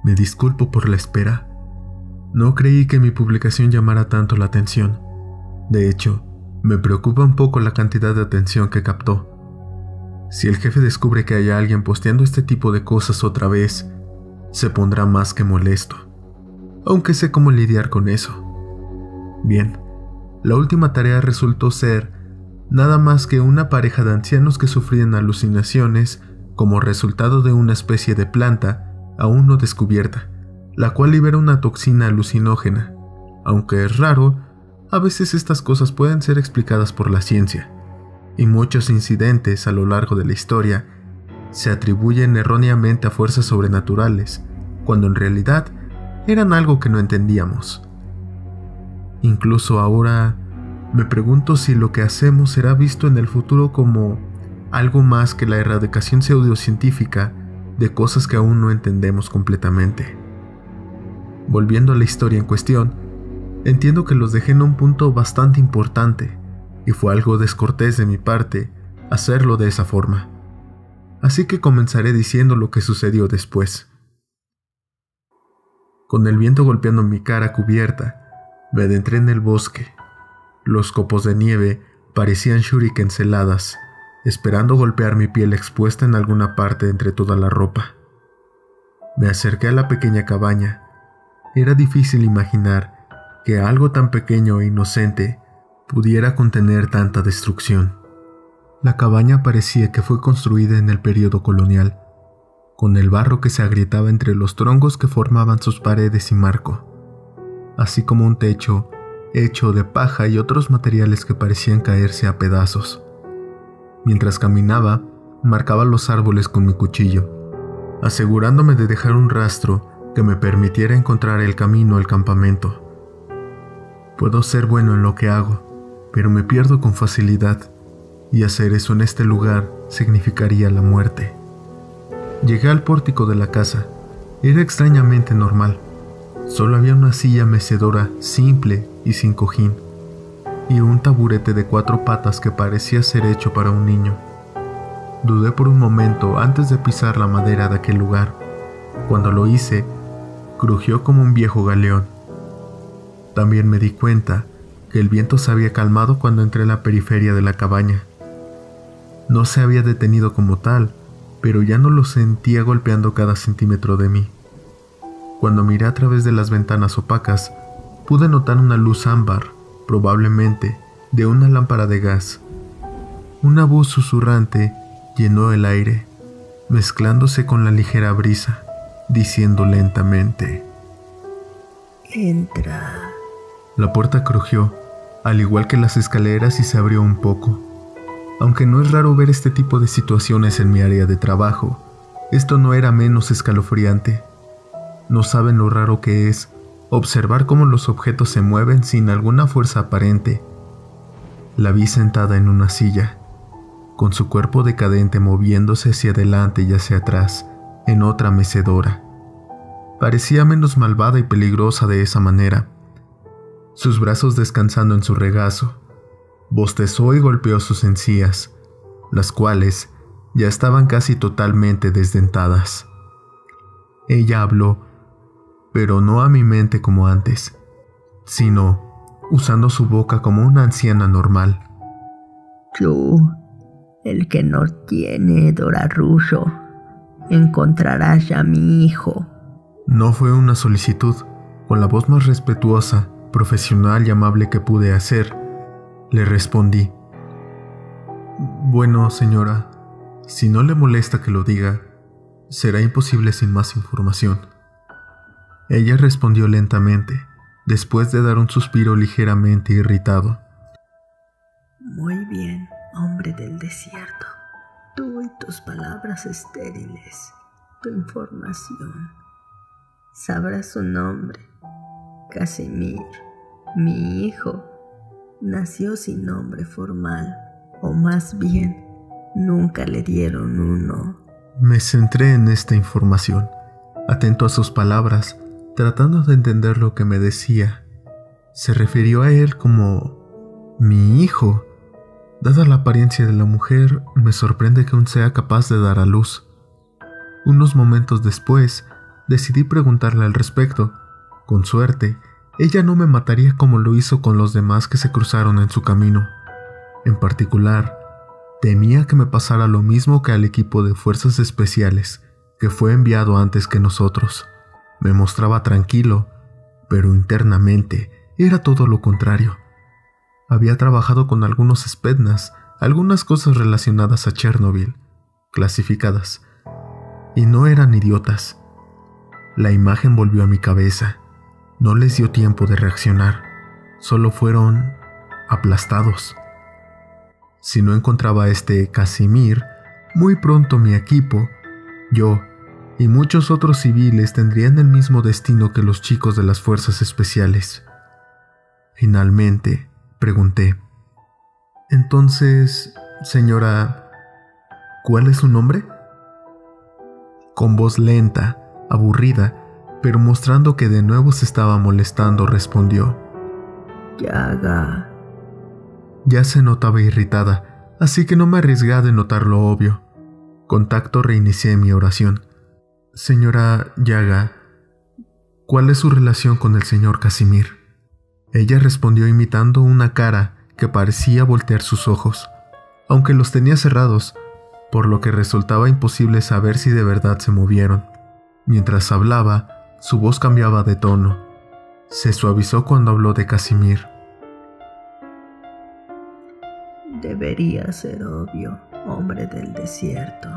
Me disculpo por la espera. No creí que mi publicación llamara tanto la atención. De hecho, me preocupa un poco la cantidad de atención que captó. Si el jefe descubre que hay alguien posteando este tipo de cosas otra vez, se pondrá más que molesto. Aunque sé cómo lidiar con eso. Bien, la última tarea resultó ser nada más que una pareja de ancianos que sufrían alucinaciones como resultado de una especie de planta aún no descubierta, la cual libera una toxina alucinógena. Aunque es raro, a veces estas cosas pueden ser explicadas por la ciencia, y muchos incidentes a lo largo de la historia se atribuyen erróneamente a fuerzas sobrenaturales, cuando en realidad eran algo que no entendíamos. Incluso ahora me pregunto si lo que hacemos será visto en el futuro como algo más que la erradicación pseudocientífica de cosas que aún no entendemos completamente. Volviendo a la historia en cuestión, entiendo que los dejé en un punto bastante importante, y fue algo descortés de mi parte hacerlo de esa forma. Así que comenzaré diciendo lo que sucedió después. Con el viento golpeando mi cara cubierta, me adentré en el bosque. Los copos de nieve parecían shurikens heladas, esperando golpear mi piel expuesta en alguna parte entre toda la ropa. Me acerqué a la pequeña cabaña. Era difícil imaginar que algo tan pequeño e inocente pudiera contener tanta destrucción. La cabaña parecía que fue construida en el período colonial, con el barro que se agrietaba entre los troncos que formaban sus paredes y marco, así como un techo hecho de paja y otros materiales que parecían caerse a pedazos. Mientras caminaba, marcaba los árboles con mi cuchillo, asegurándome de dejar un rastro que me permitiera encontrar el camino al campamento. Puedo ser bueno en lo que hago, pero me pierdo con facilidad, y hacer eso en este lugar significaría la muerte. Llegué al pórtico de la casa. Era extrañamente normal. Solo había una silla mecedora simple y sin cojín, y un taburete de 4 patas que parecía ser hecho para un niño. Dudé por un momento antes de pisar la madera de aquel lugar. Cuando lo hice, crujió como un viejo galeón. También me di cuenta que el viento se había calmado cuando entré en la periferia de la cabaña. No se había detenido como tal, pero ya no lo sentía golpeando cada centímetro de mí. Cuando miré a través de las ventanas opacas, pude notar una luz ámbar, probablemente de una lámpara de gas. Una voz susurrante llenó el aire, mezclándose con la ligera brisa, diciendo lentamente: «Entra». La puerta crujió, al igual que las escaleras, y se abrió un poco. Aunque no es raro ver este tipo de situaciones en mi área de trabajo, esto no era menos escalofriante. No saben lo raro que es observar cómo los objetos se mueven sin alguna fuerza aparente. La vi sentada en una silla, con su cuerpo decadente moviéndose hacia adelante y hacia atrás, en otra mecedora. Parecía menos malvada y peligrosa de esa manera. Sus brazos descansando en su regazo, bostezó y golpeó sus encías, las cuales ya estaban casi totalmente desdentadas. Ella habló, pero no a mi mente como antes, sino usando su boca como una anciana normal. «Tú, el que no tiene Dorarullo, encontrarás a mi hijo». No fue una solicitud. Con la voz más respetuosa, profesional y amable que pude hacer, le respondí: «Bueno, señora, si no le molesta que lo diga, será imposible sin más información». Ella respondió lentamente, después de dar un suspiro ligeramente irritado: «Muy bien, hombre del desierto. Tú y tus palabras estériles, tu información. Sabrás su nombre. Casimir, mi hijo, nació sin nombre formal, o más bien, nunca le dieron uno». Me centré en esta información, atento a sus palabras, tratando de entender lo que me decía. Se refirió a él como mi hijo. Dada la apariencia de la mujer, me sorprende que aún sea capaz de dar a luz. Unos momentos después, decidí preguntarle al respecto. Con suerte, ella no me mataría como lo hizo con los demás que se cruzaron en su camino. En particular, temía que me pasara lo mismo que al equipo de fuerzas especiales que fue enviado antes que nosotros. Me mostraba tranquilo, pero internamente era todo lo contrario. Había trabajado con algunos Spetsnaz, algunas cosas relacionadas a Chernobyl, clasificadas, y no eran idiotas. La imagen volvió a mi cabeza. No les dio tiempo de reaccionar, solo fueron aplastados. Si no encontraba a este Casimir, muy pronto mi equipo, yo y muchos otros civiles tendrían el mismo destino que los chicos de las fuerzas especiales. Finalmente, pregunté: «Entonces, señora, ¿cuál es su nombre?». Con voz lenta, aburrida, pero mostrando que de nuevo se estaba molestando, respondió: «Yaga». Ya se notaba irritada, así que no me arriesgué a denotar lo obvio. Con tacto reinicié mi oración. «Señora Yaga, ¿cuál es su relación con el señor Casimir?». Ella respondió imitando una cara que parecía voltear sus ojos, aunque los tenía cerrados, por lo que resultaba imposible saber si de verdad se movieron. Mientras hablaba, su voz cambiaba de tono. Se suavizó cuando habló de Casimir. «Debería ser obvio, hombre del desierto,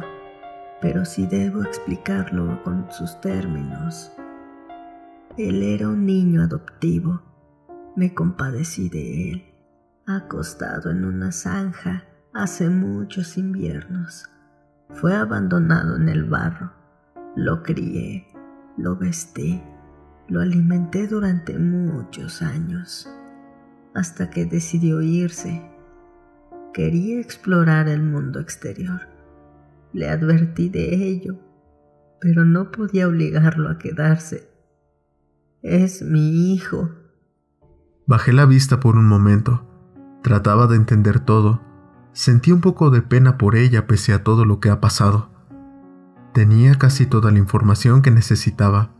pero si debo explicarlo con sus términos. Él era un niño adoptivo. Me compadecí de él, acostado en una zanja hace muchos inviernos. Fue abandonado en el barro. Lo crié, lo vestí, lo alimenté durante muchos años, hasta que decidió irse. Quería explorar el mundo exterior. Le advertí de ello, pero no podía obligarlo a quedarse. Es mi hijo». Bajé la vista por un momento. Trataba de entender todo. Sentí un poco de pena por ella pese a todo lo que ha pasado. Tenía casi toda la información que necesitaba,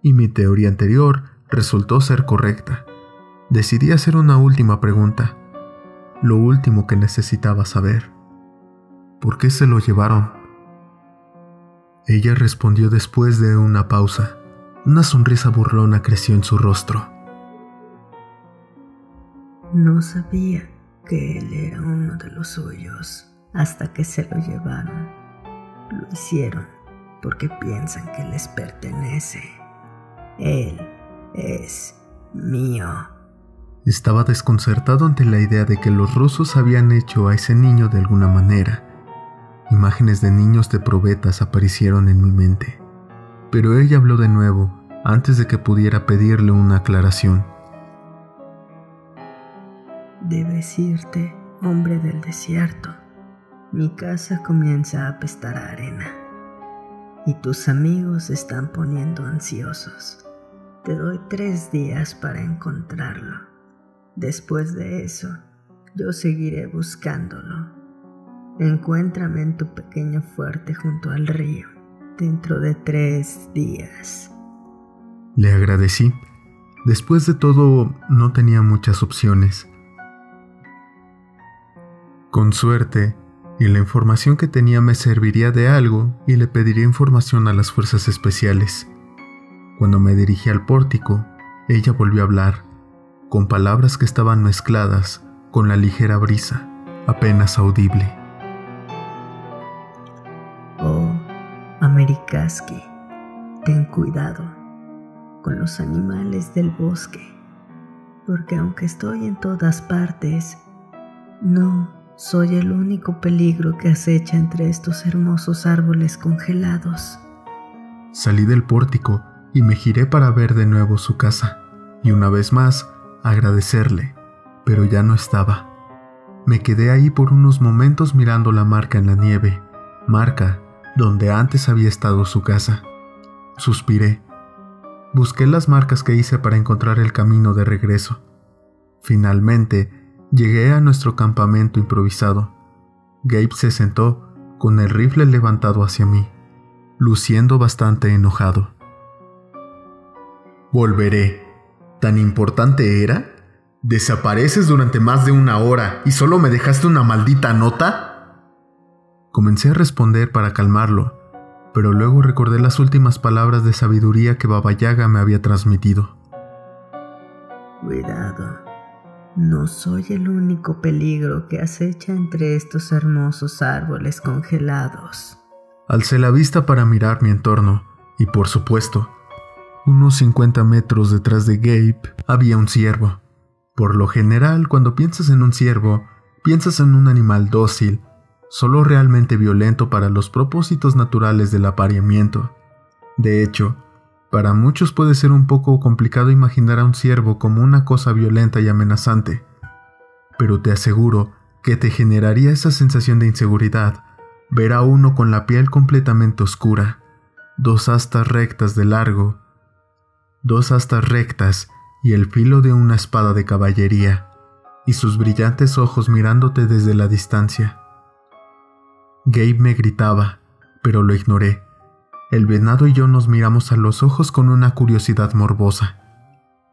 y mi teoría anterior resultó ser correcta. Decidí hacer una última pregunta. Lo último que necesitaba saber: ¿por qué se lo llevaron? Ella respondió después de una pausa. Una sonrisa burlona creció en su rostro. «No sabía que él era uno de los suyos hasta que se lo llevaron. Lo hicieron porque piensan que les pertenece. Él es mío». Estaba desconcertado ante la idea de que los rusos habían hecho a ese niño de alguna manera. Imágenes de niños de probetas aparecieron en mi mente, pero ella habló de nuevo antes de que pudiera pedirle una aclaración. «Debes irte, hombre del desierto. Mi casa comienza a apestar a arena, y tus amigos se están poniendo ansiosos. Te doy 3 días para encontrarlo. Después de eso, yo seguiré buscándolo. Encuéntrame en tu pequeño fuerte junto al río, dentro de 3 días». Le agradecí. Después de todo, no tenía muchas opciones. Con suerte, y la información que tenía me serviría de algo, y le pediría información a las fuerzas especiales. Cuando me dirigí al pórtico, ella volvió a hablar, con palabras que estaban mezcladas con la ligera brisa, apenas audible. «Oh, Amerikaski, ten cuidado con los animales del bosque, porque aunque estoy en todas partes, no soy el único peligro que acecha entre estos hermosos árboles congelados». Salí del pórtico y me giré para ver de nuevo su casa, y una vez más agradecerle, pero ya no estaba. Me quedé ahí por unos momentos mirando la marca en la nieve, marca donde antes había estado su casa. Suspiré. Busqué las marcas que hice para encontrar el camino de regreso. Finalmente, llegué a nuestro campamento improvisado. Gabe se sentó, con el rifle levantado hacia mí, luciendo bastante enojado. Volveré. ¿Tan importante era? ¿Desapareces durante más de 1 hora y solo me dejaste una maldita nota? Comencé a responder para calmarlo, pero luego recordé las últimas palabras de sabiduría que Baba Yaga me había transmitido. Cuidado, no soy el único peligro que acecha entre estos hermosos árboles congelados. Alcé la vista para mirar mi entorno y, por supuesto, unos 50 metros detrás de Gabe había un ciervo. Por lo general, cuando piensas en un ciervo, piensas en un animal dócil, solo realmente violento para los propósitos naturales del apareamiento. De hecho, para muchos puede ser un poco complicado imaginar a un ciervo como una cosa violenta y amenazante, pero te aseguro que te generaría esa sensación de inseguridad ver a uno con la piel completamente oscura, 2 astas rectas de largo, 2 astas rectas y el filo de una espada de caballería, y sus brillantes ojos mirándote desde la distancia. Gabe me gritaba, pero lo ignoré. El venado y yo nos miramos a los ojos con una curiosidad morbosa,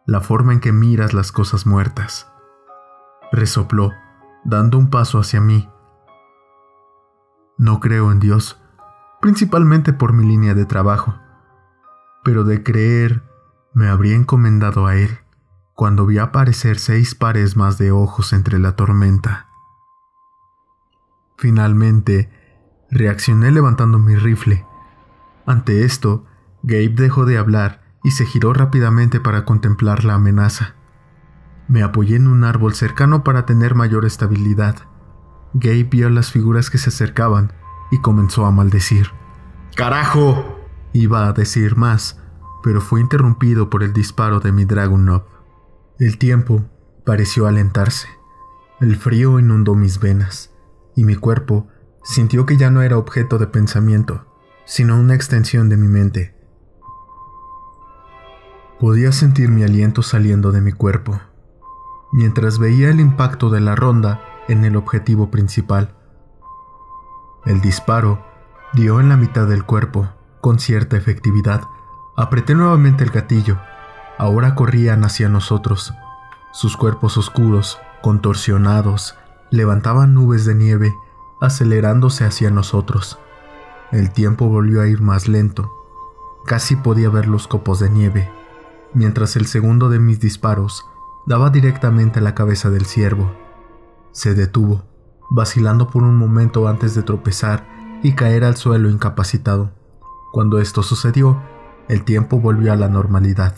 la forma en que miras las cosas muertas. Resopló, dando un paso hacia mí. No creo en Dios, principalmente por mi línea de trabajo, pero de creer me habría encomendado a él cuando vi aparecer 6 pares más de ojos entre la tormenta. Finalmente, reaccioné levantando mi rifle. Ante esto, Gabe dejó de hablar y se giró rápidamente para contemplar la amenaza. Me apoyé en un árbol cercano para tener mayor estabilidad. Gabe vio las figuras que se acercaban y comenzó a maldecir. ¡Carajo!, iba a decir más, pero fue interrumpido por el disparo de mi Dragunov. El tiempo pareció alentarse. El frío inundó mis venas, y mi cuerpo sintió que ya no era objeto de pensamiento, sino una extensión de mi mente. Podía sentir mi aliento saliendo de mi cuerpo, mientras veía el impacto de la ronda en el objetivo principal. El disparo dio en la mitad del cuerpo, con cierta efectividad. Apreté nuevamente el gatillo. Ahora corrían hacia nosotros. Sus cuerpos oscuros, contorsionados, levantaban nubes de nieve, acelerándose hacia nosotros. El tiempo volvió a ir más lento. Casi podía ver los copos de nieve, mientras el segundo de mis disparos daba directamente a la cabeza del ciervo. Se detuvo, vacilando por un momento antes de tropezar y caer al suelo incapacitado. Cuando esto sucedió, el tiempo volvió a la normalidad.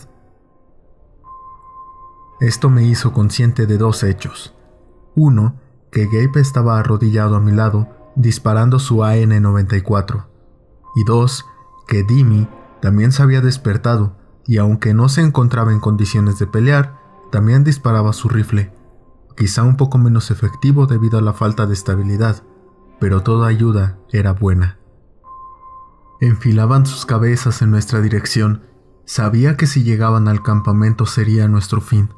Esto me hizo consciente de 2 hechos. Uno, que Gabe estaba arrodillado a mi lado, disparando su AN-94. Y 2, que Dimi también se había despertado y aunque no se encontraba en condiciones de pelear, también disparaba su rifle. Quizá un poco menos efectivo debido a la falta de estabilidad, pero toda ayuda era buena. Enfilaban sus cabezas en nuestra dirección. Sabía que si llegaban al campamento sería nuestro fin.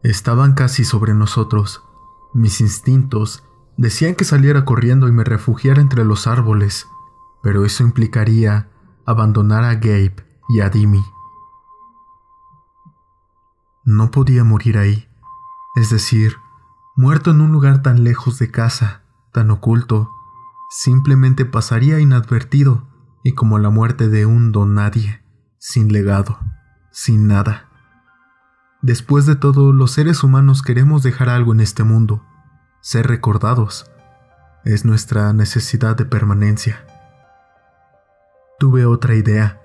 Estaban casi sobre nosotros. Mis instintos decían que saliera corriendo y me refugiara entre los árboles, pero eso implicaría abandonar a Gabe y a Dimi. No podía morir ahí, es decir, muerto en un lugar tan lejos de casa, tan oculto. Simplemente pasaría inadvertido y como la muerte de un don nadie, sin legado, sin nada. Después de todo, los seres humanos queremos dejar algo en este mundo, ser recordados. Es nuestra necesidad de permanencia. Tuve otra idea.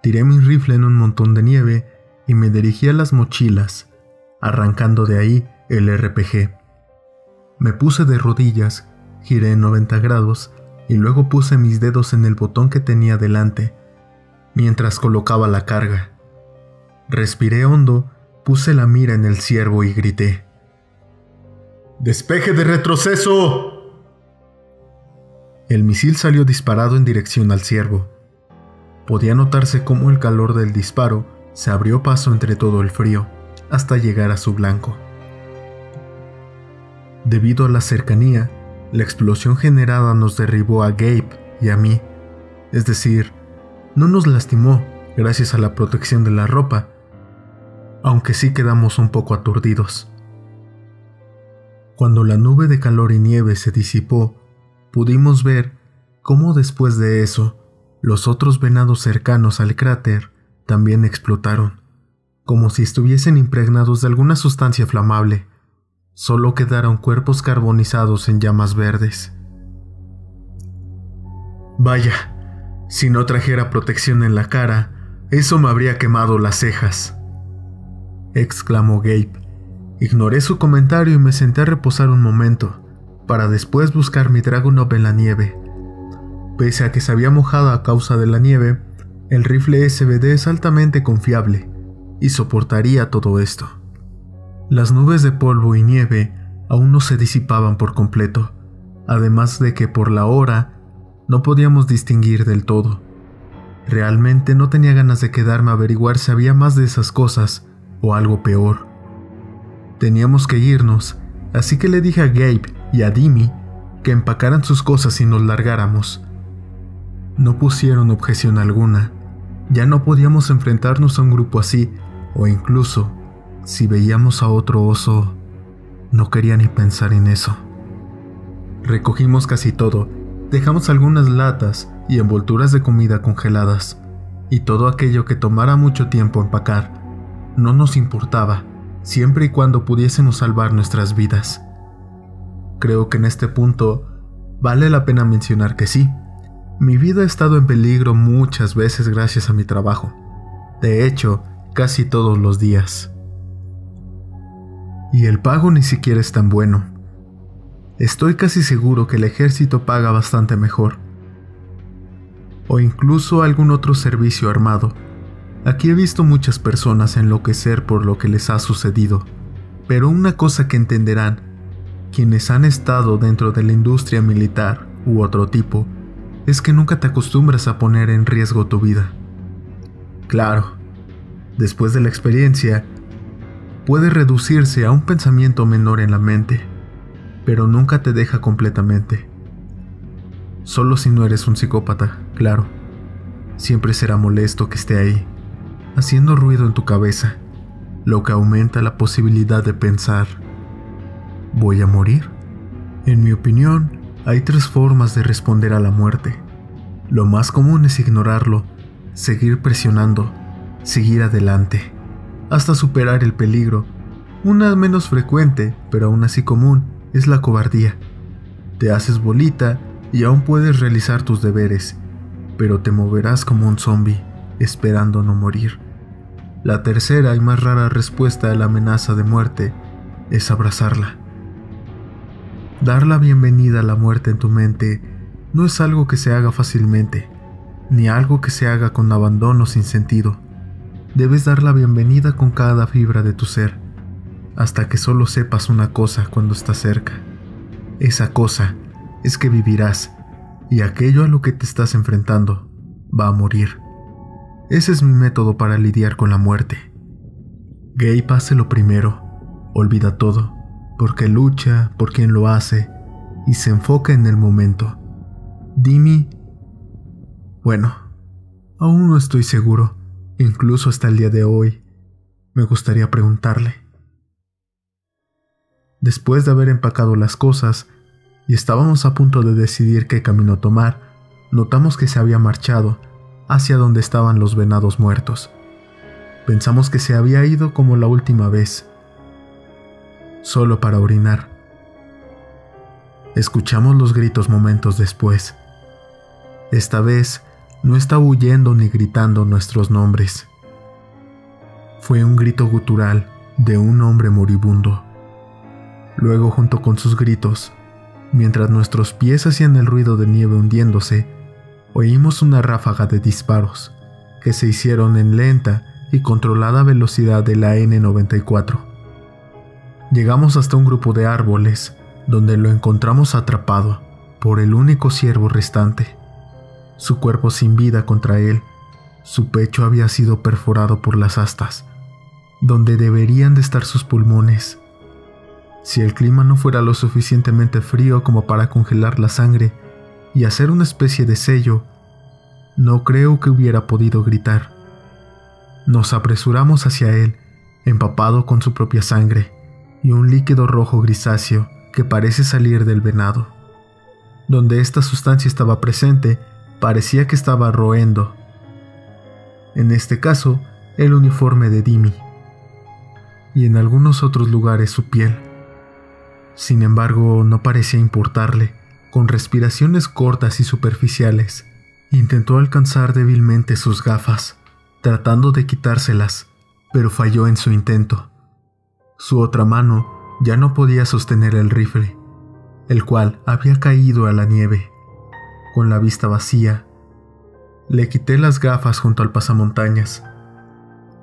Tiré mi rifle en un montón de nieve y me dirigí a las mochilas, arrancando de ahí el RPG. Me puse de rodillas, giré en 90 grados y luego puse mis dedos en el botón que tenía delante, mientras colocaba la carga. Respiré hondo, puse la mira en el ciervo y grité: ¡Despeje de retroceso! El misil salió disparado en dirección al ciervo. Podía notarse cómo el calor del disparo se abrió paso entre todo el frío, hasta llegar a su blanco. Debido a la cercanía, la explosión generada nos derribó a Gabe y a mí. Es decir, no nos lastimó, gracias a la protección de la ropa, aunque sí quedamos un poco aturdidos. Cuando la nube de calor y nieve se disipó, pudimos ver cómo después de eso, los otros venados cercanos al cráter también explotaron, como si estuviesen impregnados de alguna sustancia flamable. Solo quedaron cuerpos carbonizados en llamas verdes. Vaya, si no trajera protección en la cara, eso me habría quemado las cejas, exclamó Gabe. Ignoré su comentario y me senté a reposar un momento, para después buscar mi Dragunov en la nieve. Pese a que se había mojado a causa de la nieve, el rifle SVD es altamente confiable y soportaría todo esto. Las nubes de polvo y nieve aún no se disipaban por completo, además de que por la hora no podíamos distinguir del todo. Realmente no tenía ganas de quedarme a averiguar si había más de esas cosas o algo peor. Teníamos que irnos, así que le dije a Gabe y a Dimi que empacaran sus cosas y nos largáramos. No pusieron objeción alguna. Ya no podíamos enfrentarnos a un grupo así, o incluso, si veíamos a otro oso, no quería ni pensar en eso. Recogimos casi todo, dejamos algunas latas y envolturas de comida congeladas, y todo aquello que tomara mucho tiempo empacar. No nos importaba, siempre y cuando pudiésemos salvar nuestras vidas. Creo que en este punto vale la pena mencionar que sí, mi vida ha estado en peligro muchas veces gracias a mi trabajo. De hecho, casi todos los días. Y el pago ni siquiera es tan bueno. Estoy casi seguro que el ejército paga bastante mejor. O incluso algún otro servicio armado. Aquí he visto muchas personas enloquecer por lo que les ha sucedido, pero una cosa que entenderán quienes han estado dentro de la industria militar u otro tipo es que nunca te acostumbras a poner en riesgo tu vida. Claro, después de la experiencia, puede reducirse a un pensamiento menor en la mente, pero nunca te deja completamente. Solo si no eres un psicópata, claro. Siempre será molesto que esté ahí, haciendo ruido en tu cabeza, lo que aumenta la posibilidad de pensar, ¿voy a morir? En mi opinión, hay 3 formas de responder a la muerte. Lo más común es ignorarlo, seguir presionando, seguir adelante, hasta superar el peligro. Una menos frecuente, pero aún así común, es la cobardía. Te haces bolita y aún puedes realizar tus deberes, pero te moverás como un zombie, esperando no morir. La tercera y más rara respuesta a la amenaza de muerte es abrazarla. Dar la bienvenida a la muerte en tu mente no es algo que se haga fácilmente, ni algo que se haga con abandono sin sentido. Debes dar la bienvenida con cada fibra de tu ser, hasta que solo sepas una cosa cuando estás cerca. Esa cosa es que vivirás, y aquello a lo que te estás enfrentando va a morir. Ese es mi método para lidiar con la muerte. Gabe hace lo primero, olvida todo, porque lucha por quien lo hace y se enfoca en el momento. Dimi, bueno, aún no estoy seguro, incluso hasta el día de hoy. Me gustaría preguntarle. Después de haber empacado las cosas y estábamos a punto de decidir qué camino tomar, notamos que se había marchado hacia donde estaban los venados muertos. Pensamos que se había ido como la última vez, solo para orinar. Escuchamos los gritos momentos después. Esta vez no estaba huyendo ni gritando nuestros nombres. Fue un grito gutural de un hombre moribundo. Luego, junto con sus gritos, mientras nuestros pies hacían el ruido de nieve hundiéndose, oímos una ráfaga de disparos que se hicieron en lenta y controlada velocidad de la N-94. Llegamos hasta un grupo de árboles, donde lo encontramos atrapado por el único ciervo restante. Su cuerpo sin vida contra él, su pecho había sido perforado por las astas, donde deberían de estar sus pulmones. Si el clima no fuera lo suficientemente frío como para congelar la sangre y hacer una especie de sello, no creo que hubiera podido gritar. Nos apresuramos hacia él, empapado con su propia sangre y un líquido rojo grisáceo que parece salir del venado. Donde esta sustancia estaba presente, parecía que estaba roendo. En este caso, el uniforme de Dimi, y en algunos otros lugares su piel. Sin embargo, no parecía importarle. Con respiraciones cortas y superficiales, intentó alcanzar débilmente sus gafas, tratando de quitárselas, pero falló en su intento. Su otra mano ya no podía sostener el rifle, el cual había caído a la nieve. Con la vista vacía, le quité las gafas junto al pasamontañas.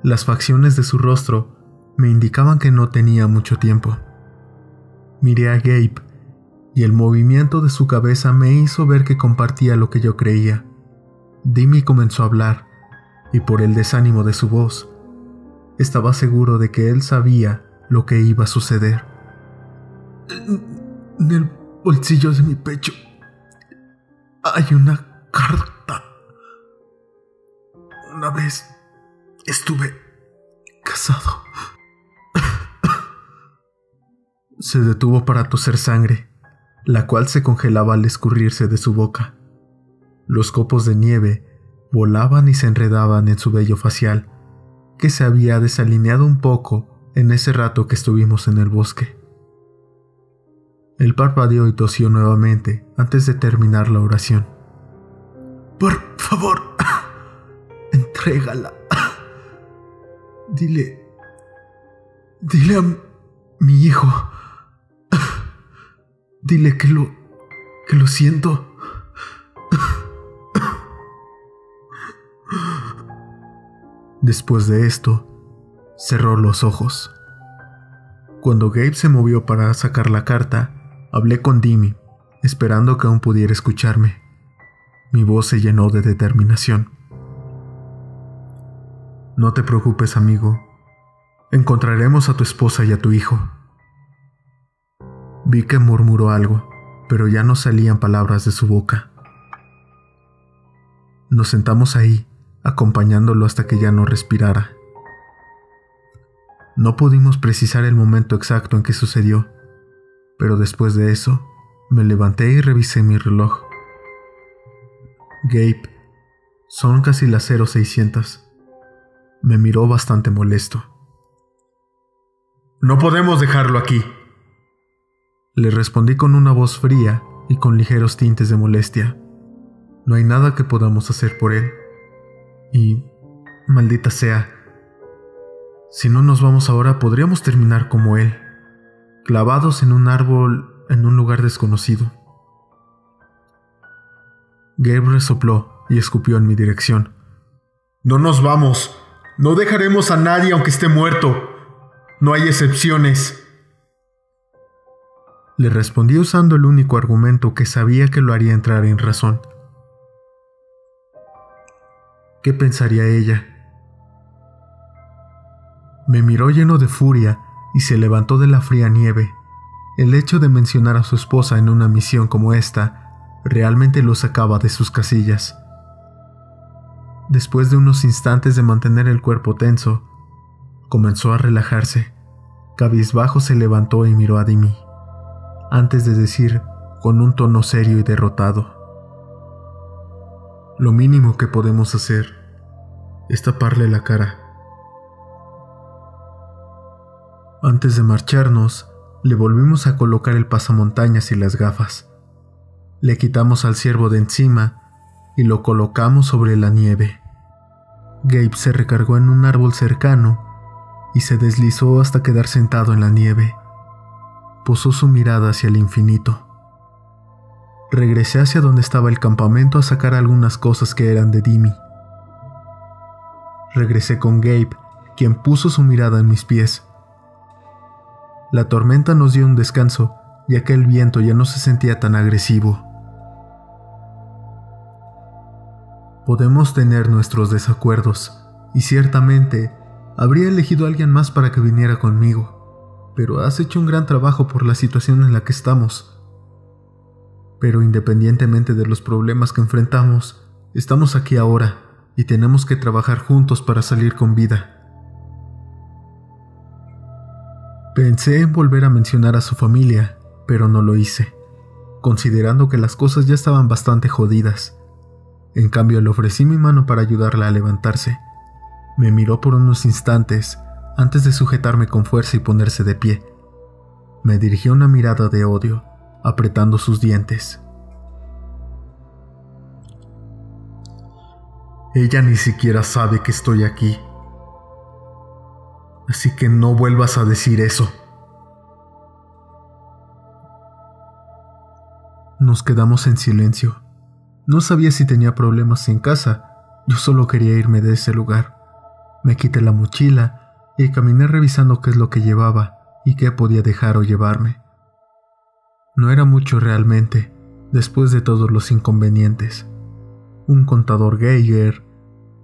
Las facciones de su rostro me indicaban que no tenía mucho tiempo. Miré a Gabe, y el movimiento de su cabeza me hizo ver que compartía lo que yo creía. Dimi comenzó a hablar, y por el desánimo de su voz, estaba seguro de que él sabía lo que iba a suceder. En el bolsillo de mi pecho hay una carta. Una vez estuve casado. Se detuvo para toser sangre, la cual se congelaba al escurrirse de su boca. Los copos de nieve volaban y se enredaban en su vello facial, que se había desalineado un poco en ese rato que estuvimos en el bosque. Él parpadeó y tosió nuevamente antes de terminar la oración. Por favor, entrégala. Dile a mi hijo. Dile que lo siento. Después de esto, cerró los ojos. Cuando Gabe se movió para sacar la carta, hablé con Dimi, esperando que aún pudiera escucharme. Mi voz se llenó de determinación. No te preocupes, amigo. Encontraremos a tu esposa y a tu hijo. Vi que murmuró algo, pero ya no salían palabras de su boca. Nos sentamos ahí, acompañándolo hasta que ya no respirara. No pudimos precisar el momento exacto en que sucedió, pero después de eso, me levanté y revisé mi reloj. Gabe, son casi las 0600. Me miró bastante molesto. No podemos dejarlo aquí. Le respondí con una voz fría y con ligeros tintes de molestia. No hay nada que podamos hacer por él. Y, maldita sea, si no nos vamos ahora podríamos terminar como él, clavados en un árbol en un lugar desconocido. Gabe resopló y escupió en mi dirección. No nos vamos. No dejaremos a nadie aunque esté muerto. No hay excepciones. Le respondí usando el único argumento que sabía que lo haría entrar en razón. ¿Qué pensaría ella? Me miró lleno de furia y se levantó de la fría nieve. El hecho de mencionar a su esposa en una misión como esta realmente lo sacaba de sus casillas. Después de unos instantes de mantener el cuerpo tenso, comenzó a relajarse. Cabizbajo se levantó y miró a Dimi, antes de decir con un tono serio y derrotado: lo mínimo que podemos hacer es taparle la cara. Antes de marcharnos, le volvimos a colocar el pasamontañas y las gafas. Le quitamos al ciervo de encima y lo colocamos sobre la nieve. Gabe se recargó en un árbol cercano y se deslizó hasta quedar sentado en la nieve. Posó su mirada hacia el infinito. Regresé hacia donde estaba el campamento a sacar algunas cosas que eran de Dimi. Regresé con Gabe, quien puso su mirada en mis pies. La tormenta nos dio un descanso, ya que el viento ya no se sentía tan agresivo. Podemos tener nuestros desacuerdos, y ciertamente habría elegido a alguien más para que viniera conmigo, pero has hecho un gran trabajo por la situación en la que estamos. Pero independientemente de los problemas que enfrentamos, estamos aquí ahora, y tenemos que trabajar juntos para salir con vida. Pensé en volver a mencionar a su familia, pero no lo hice, considerando que las cosas ya estaban bastante jodidas. En cambio, le ofrecí mi mano para ayudarla a levantarse. Me miró por unos instantes antes de sujetarme con fuerza y ponerse de pie. Me dirigió una mirada de odio, apretando sus dientes. Ella ni siquiera sabe que estoy aquí. Así que no vuelvas a decir eso. Nos quedamos en silencio. No sabía si tenía problemas en casa. Yo solo quería irme de ese lugar. Me quité la mochila y caminé revisando qué es lo que llevaba y qué podía dejar o llevarme. No era mucho realmente, después de todos los inconvenientes. Un contador Geiger,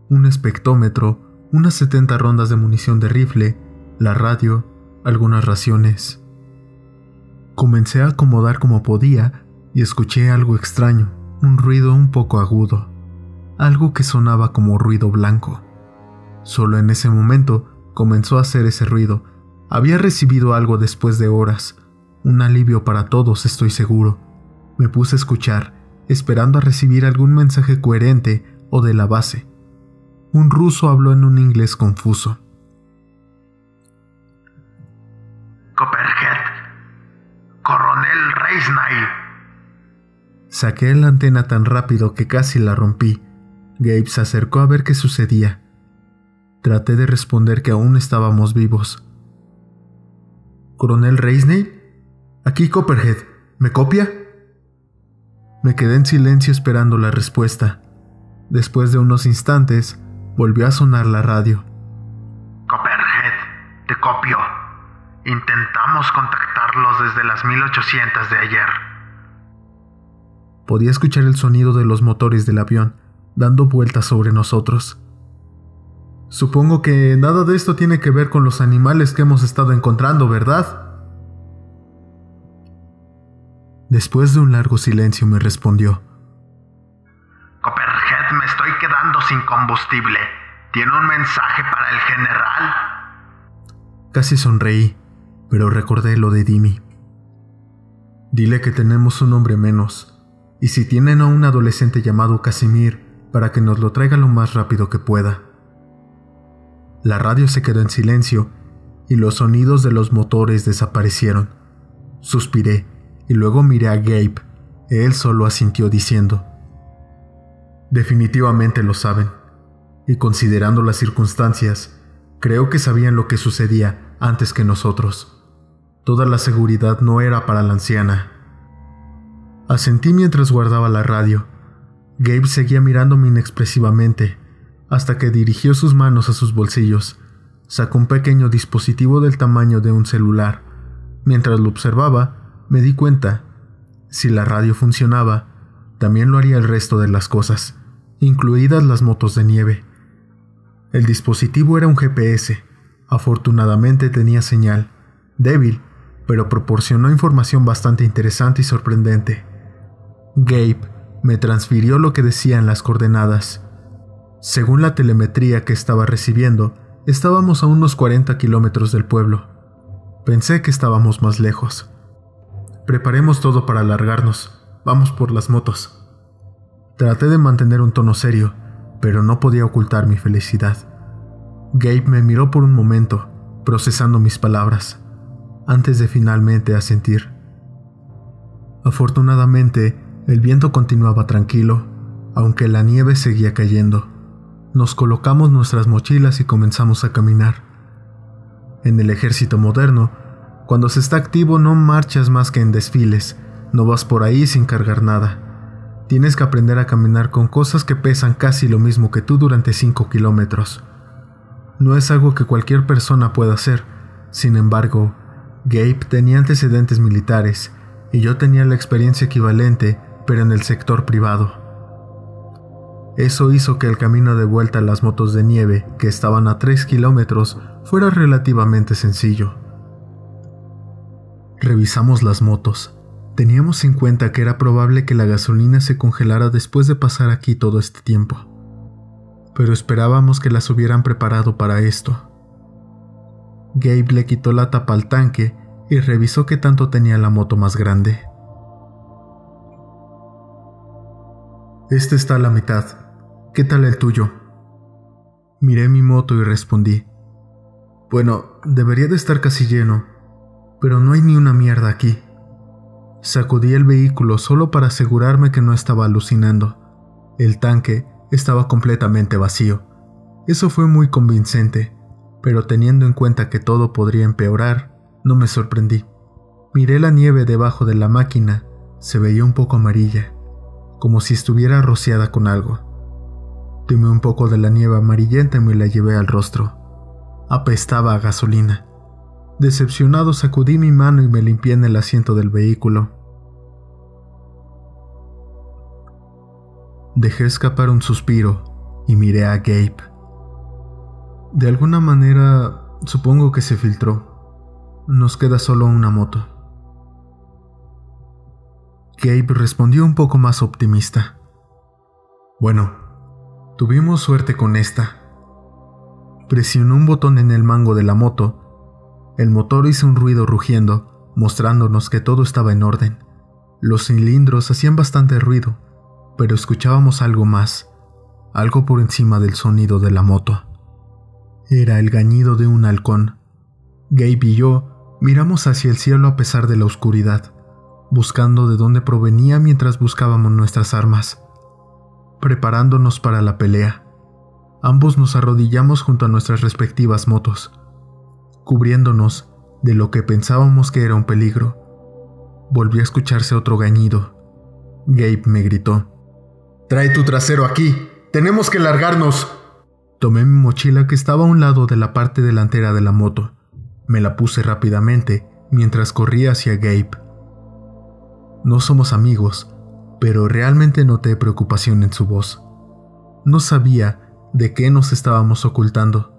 un espectrómetro, unas 70 rondas de munición de rifle, la radio, algunas raciones. Comencé a acomodar como podía y escuché algo extraño, un ruido un poco agudo, algo que sonaba como ruido blanco. Solo en ese momento comenzó a hacer ese ruido. Había recibido algo después de horas, un alivio para todos, estoy seguro. Me puse a escuchar, esperando a recibir algún mensaje coherente o de la base. Un ruso habló en un inglés confuso. Copperhead, Coronel Reisnail. Saqué la antena tan rápido que casi la rompí. Gabe se acercó a ver qué sucedía. Traté de responder que aún estábamos vivos. ¿Coronel Reisnail? Aquí Copperhead, ¿me copia? Me quedé en silencio esperando la respuesta. Después de unos instantes, volvió a sonar la radio. Copperhead, te copio. Intentamos contactarlos desde las 1800 de ayer. Podía escuchar el sonido de los motores del avión, dando vueltas sobre nosotros. Supongo que nada de esto tiene que ver con los animales que hemos estado encontrando, ¿verdad? Después de un largo silencio me respondió. Copperhead, me estoy quedando sin combustible. ¿Tiene un mensaje para el general? Casi sonreí, pero recordé lo de Dimi. Dile que tenemos un hombre menos, y si tienen a un adolescente llamado Casimir, para que nos lo traiga lo más rápido que pueda. La radio se quedó en silencio, y los sonidos de los motores desaparecieron. Suspiré, y luego miré a Gabe. Él solo asintió diciendo: definitivamente lo saben, y considerando las circunstancias, creo que sabían lo que sucedía antes que nosotros. Toda la seguridad no era para la anciana. Asentí mientras guardaba la radio. Gabe seguía mirándome inexpresivamente, hasta que dirigió sus manos a sus bolsillos. Sacó un pequeño dispositivo del tamaño de un celular. Mientras lo observaba, me di cuenta, si la radio funcionaba, también lo haría el resto de las cosas, incluidas las motos de nieve. El dispositivo era un GPS. Afortunadamente tenía señal, débil, pero proporcionó información bastante interesante y sorprendente. Gabe me transfirió lo que decían las coordenadas. Según la telemetría que estaba recibiendo, estábamos a unos 40 kilómetros del pueblo. Pensé que estábamos más lejos. Preparemos todo para largarnos. Vamos por las motos. Traté de mantener un tono serio, pero no podía ocultar mi felicidad. Gabe me miró por un momento, procesando mis palabras, antes de finalmente asentir. Afortunadamente, el viento continuaba tranquilo, aunque la nieve seguía cayendo. Nos colocamos nuestras mochilas y comenzamos a caminar. En el ejército moderno, cuando se está activo no marchas más que en desfiles, no vas por ahí sin cargar nada. Tienes que aprender a caminar con cosas que pesan casi lo mismo que tú durante 5 kilómetros. No es algo que cualquier persona pueda hacer. Sin embargo, Gabe tenía antecedentes militares y yo tenía la experiencia equivalente, pero en el sector privado. Eso hizo que el camino de vuelta a las motos de nieve, que estaban a 3 kilómetros, fuera relativamente sencillo. Revisamos las motos. Teníamos en cuenta que era probable que la gasolina se congelara después de pasar aquí todo este tiempo. pero esperábamos que las hubieran preparado para esto. Gabe le quitó la tapa al tanque y revisó qué tanto tenía la moto más grande. Este está a la mitad. ¿Qué tal el tuyo? Miré mi moto y respondí. Bueno, debería de estar casi lleno, pero no hay ni una mierda aquí. Sacudí el vehículo solo para asegurarme que no estaba alucinando. El tanque estaba completamente vacío. Eso fue muy convincente, pero teniendo en cuenta que todo podría empeorar, no me sorprendí. Miré la nieve debajo de la máquina, se veía un poco amarilla, como si estuviera rociada con algo. Tomé un poco de la nieve amarillenta y me la llevé al rostro. Apestaba a gasolina. Decepcionado sacudí mi mano y me limpié en el asiento del vehículo. Dejé escapar un suspiro y miré a Gabe. De alguna manera, supongo que se filtró. Nos queda solo una moto. Gabe respondió un poco más optimista. Bueno, tuvimos suerte con esta. Presionó un botón en el mango de la moto. El motor hizo un ruido rugiendo, mostrándonos que todo estaba en orden. Los cilindros hacían bastante ruido, pero escuchábamos algo más, algo por encima del sonido de la moto. Era el gañido de un halcón. Gabe y yo miramos hacia el cielo a pesar de la oscuridad, buscando de dónde provenía mientras buscábamos nuestras armas, preparándonos para la pelea. Ambos nos arrodillamos junto a nuestras respectivas motos, cubriéndonos de lo que pensábamos que era un peligro. Volvió a escucharse otro gañido. Gabe me gritó: «¡Trae tu trasero aquí! ¡Tenemos que largarnos!». Tomé mi mochila que estaba a un lado de la parte delantera de la moto. Me la puse rápidamente mientras corría hacia Gabe. No somos amigos, pero realmente noté preocupación en su voz. No sabía de qué nos estábamos ocultando,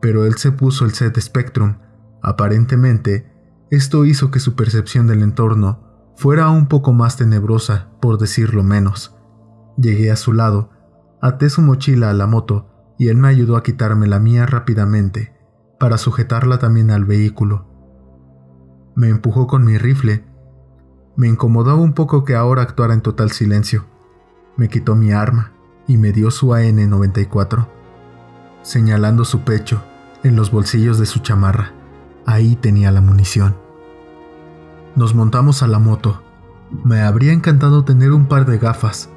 pero él se puso el set Spectrum. Aparentemente, esto hizo que su percepción del entorno fuera un poco más tenebrosa, por decirlo menos. Llegué a su lado, até su mochila a la moto y él me ayudó a quitarme la mía rápidamente, para sujetarla también al vehículo. Me empujó con mi rifle. Me incomodaba un poco que ahora actuara en total silencio. Me quitó mi arma y me dio su AN-94, señalando su pecho en los bolsillos de su chamarra. Ahí tenía la munición. Nos montamos a la moto. Me habría encantado tener un par de gafas,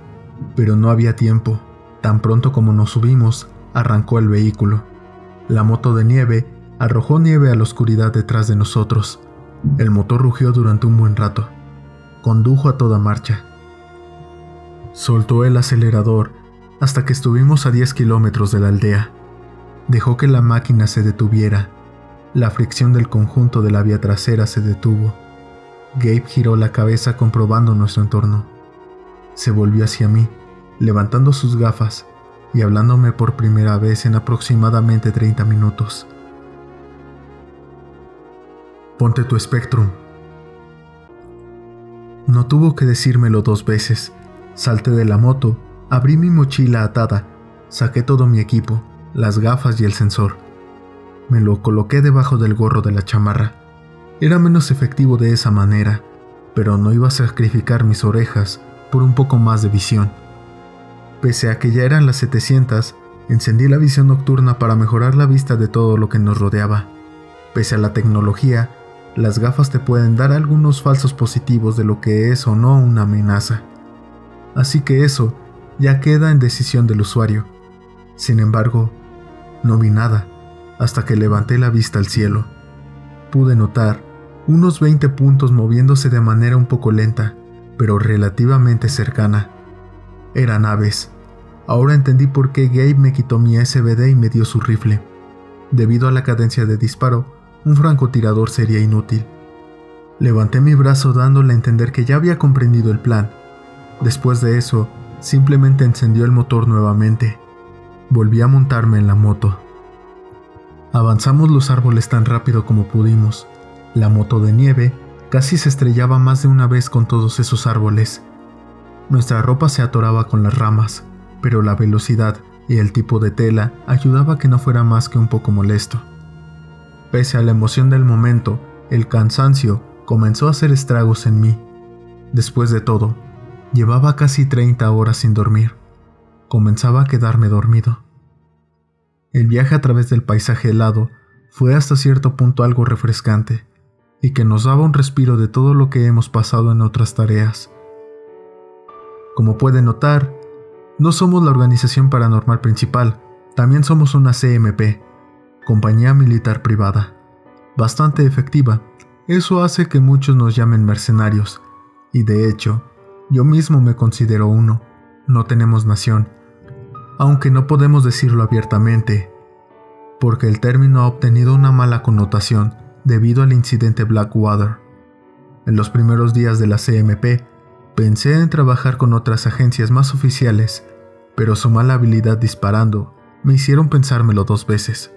pero no había tiempo. Tan pronto como nos subimos, arrancó el vehículo. La moto de nieve arrojó nieve a la oscuridad detrás de nosotros. El motor rugió durante un buen rato. Condujo a toda marcha. Soltó el acelerador hasta que estuvimos a 10 kilómetros de la aldea. Dejó que la máquina se detuviera. La fricción del conjunto de la vía trasera se detuvo. Gabe giró la cabeza comprobando nuestro entorno. Se volvió hacia mí, levantando sus gafas y hablándome por primera vez en aproximadamente 30 minutos. «Ponte tu Spectrum». No tuvo que decírmelo 2 veces. Salté de la moto, abrí mi mochila atada, saqué todo mi equipo, las gafas y el sensor. Me lo coloqué debajo del gorro de la chamarra. Era menos efectivo de esa manera, pero no iba a sacrificar mis orejas por un poco más de visión. Pese a que ya eran las 700, encendí la visión nocturna para mejorar la vista de todo lo que nos rodeaba. Pese a la tecnología, las gafas te pueden dar algunos falsos positivos de lo que es o no una amenaza. Así que eso ya queda en decisión del usuario. Sin embargo, no vi nada hasta que levanté la vista al cielo. Pude notar unos 20 puntos moviéndose de manera un poco lenta, pero relativamente cercana. Eran aves. Ahora entendí por qué Gabe me quitó mi SBD y me dio su rifle. Debido a la cadencia de disparo, un francotirador sería inútil. Levanté mi brazo dándole a entender que ya había comprendido el plan. Después de eso, simplemente encendió el motor nuevamente. Volví a montarme en la moto. Avanzamos los árboles tan rápido como pudimos. La moto de nieve casi se estrellaba más de una vez con todos esos árboles. Nuestra ropa se atoraba con las ramas, pero la velocidad y el tipo de tela ayudaba a que no fuera más que un poco molesto. Pese a la emoción del momento, el cansancio comenzó a hacer estragos en mí. Después de todo, llevaba casi 30 horas sin dormir. Comenzaba a quedarme dormido. El viaje a través del paisaje helado fue hasta cierto punto algo refrescante, y que nos daba un respiro de todo lo que hemos pasado en otras tareas. Como pueden notar, no somos la organización paranormal principal, también somos una CMP, compañía militar privada, bastante efectiva. Eso hace que muchos nos llamen mercenarios, y de hecho, yo mismo me considero uno. No tenemos nación, aunque no podemos decirlo abiertamente, porque el término ha obtenido una mala connotación debido al incidente Blackwater. En los primeros días de la CMP, pensé en trabajar con otras agencias más oficiales, pero su mala habilidad disparando me hicieron pensármelo 2 veces.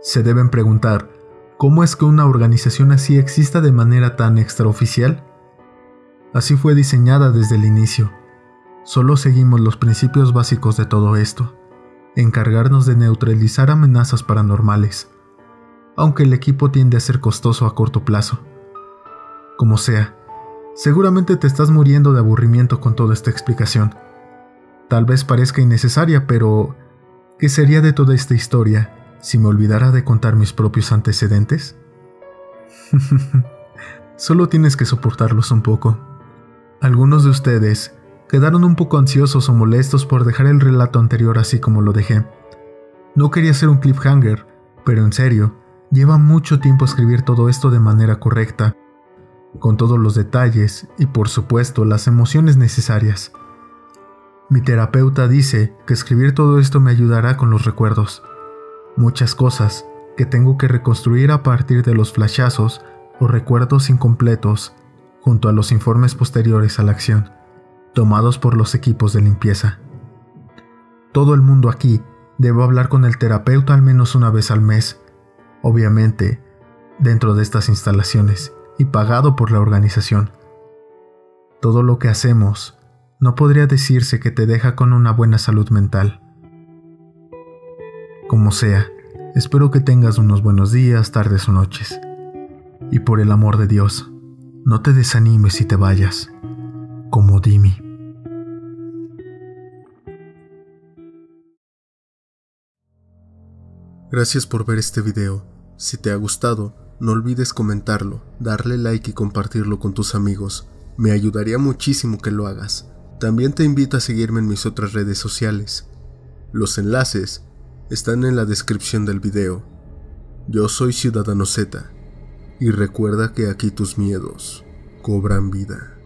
Se deben preguntar, ¿cómo es que una organización así exista de manera tan extraoficial? Así fue diseñada desde el inicio. Solo seguimos los principios básicos de todo esto: encargarnos de neutralizar amenazas paranormales, aunque el equipo tiende a ser costoso a corto plazo. Como sea, seguramente te estás muriendo de aburrimiento con toda esta explicación. Tal vez parezca innecesaria, pero ¿qué sería de toda esta historia si me olvidara de contar mis propios antecedentes? Solo tienes que soportarlos un poco. Algunos de ustedes quedaron un poco ansiosos o molestos por dejar el relato anterior así como lo dejé. No quería ser un cliffhanger, pero en serio, lleva mucho tiempo escribir todo esto de manera correcta, con todos los detalles y por supuesto las emociones necesarias. Mi terapeuta dice que escribir todo esto me ayudará con los recuerdos. Muchas cosas que tengo que reconstruir a partir de los flashazos o recuerdos incompletos, junto a los informes posteriores a la acción, tomados por los equipos de limpieza. Todo el mundo aquí debe hablar con el terapeuta al menos una vez al mes, obviamente dentro de estas instalaciones y pagado por la organización. Todo lo que hacemos no podría decirse que te deja con una buena salud mental. Como sea, espero que tengas unos buenos días, tardes o noches. Y por el amor de Dios, no te desanimes y te vayas, como Dimi. Gracias por ver este video. Si te ha gustado, no olvides comentarlo, darle like y compartirlo con tus amigos. Me ayudaría muchísimo que lo hagas. También te invito a seguirme en mis otras redes sociales. Los enlaces están en la descripción del video. Yo soy Ciudadano Z, y recuerda que aquí tus miedos cobran vida.